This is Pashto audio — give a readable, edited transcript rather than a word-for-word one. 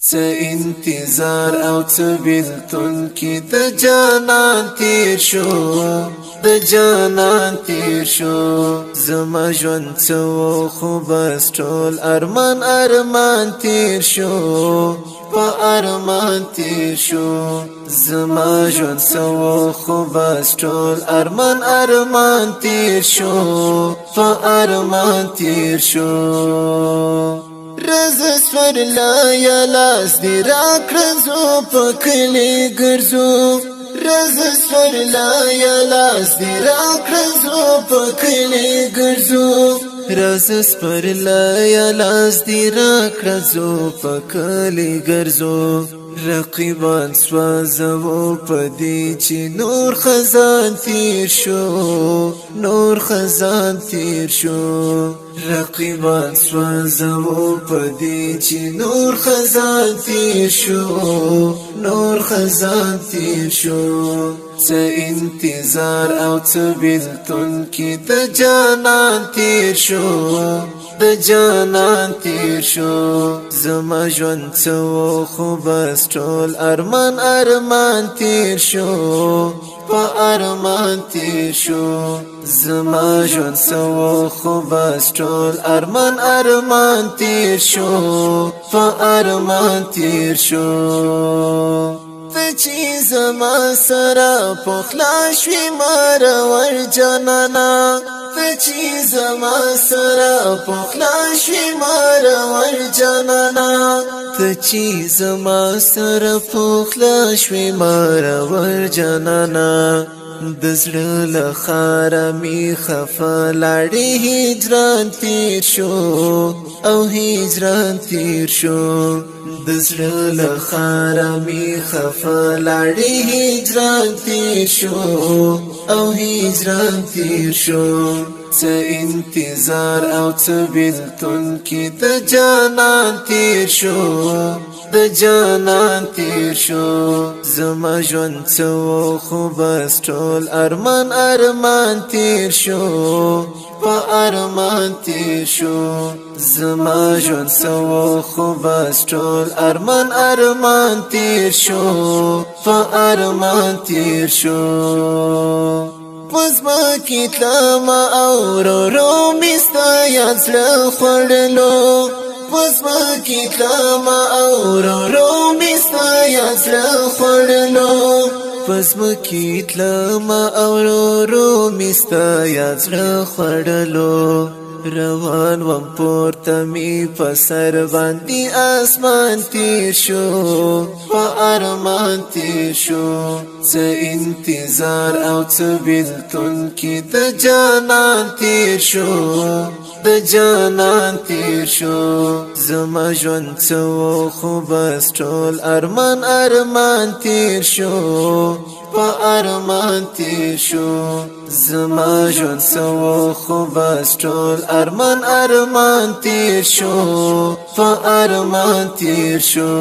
څه انتظار او څه بیلتون کې د جانان تیر شو، د جانان تیر شو. زما ژوند څه و خو بس ټول ارمان ارمان تیر شو، په ارمان تیر شو. زما ژوند څه و خو بس ټول ارمان ارمان تیر شو، په ارمان تیر شو. رز سورلا یا لاس دی راکړزو په کلی ګرځو، رز سورلا یا لاس دی راکړزو په کلی ګرځو، رز سورلا یا لاس دی راکړزو په کلی ګرځو. رقیبان سوازو پدې چې نور خزان تیر شو، نور خزان تیر شو. رقیبان سوازو پدې چې نور خزان تیر شو، نور خزان تیر شو. څه انتظار او څه بیلتون کې د جانان تیر شو، د جانان تیر شو. زما ژوند څه و خو بس ټول ارمان ارمان تیر شو، په ارمان تیر شو. زما ژوند څه و خو بس ټول ارمان ارمان تیر شو، په ارمان تیر شو. ته چې زما سره پخلا شوې مرور جانانا، ته چې زما سره پخلا شوې مرور جانانا، ته چې زما سره پخلا شوې مرور جانانا. د زړه له خاره می خفه لاړې هجران تیر شو، او هجران تیر شو. د زړه له خاره می خفه لاړې هجران تیر شو، او هجران تیر شو. څه انتظار او څه بیلتون کې د جانان تیر شو، د جانان تیر شو. زما ژوند څه و خو بس ټول ارمان ارمان تیر شو، په ارمان تیر شو. زما ژوند څه و خو بس ټول ارمان ارمان تیر شو، په ارمان تیر شو. پزما کی تلما او رو مستا یاد زړه خوړلو، پزما کی تلما او رو مستا یاد زړه خوړلو، پزما کی تلما او رو مستا یاد زړه خوړلو. روان وم پورته می په سر باندې اسمان تیر شو، په ارمان تیر شو. څه انتظار او څه بیلتون کې د جانان تیر شو، د جانان تیر شو. زما ژوند څه و خو بس ټول ارمان ارمان تیر شو، په ارمان تیر شو. زما ژوند څه و خو بس ټول ارمان ارمان تیر شو، په ارمان تیر شو.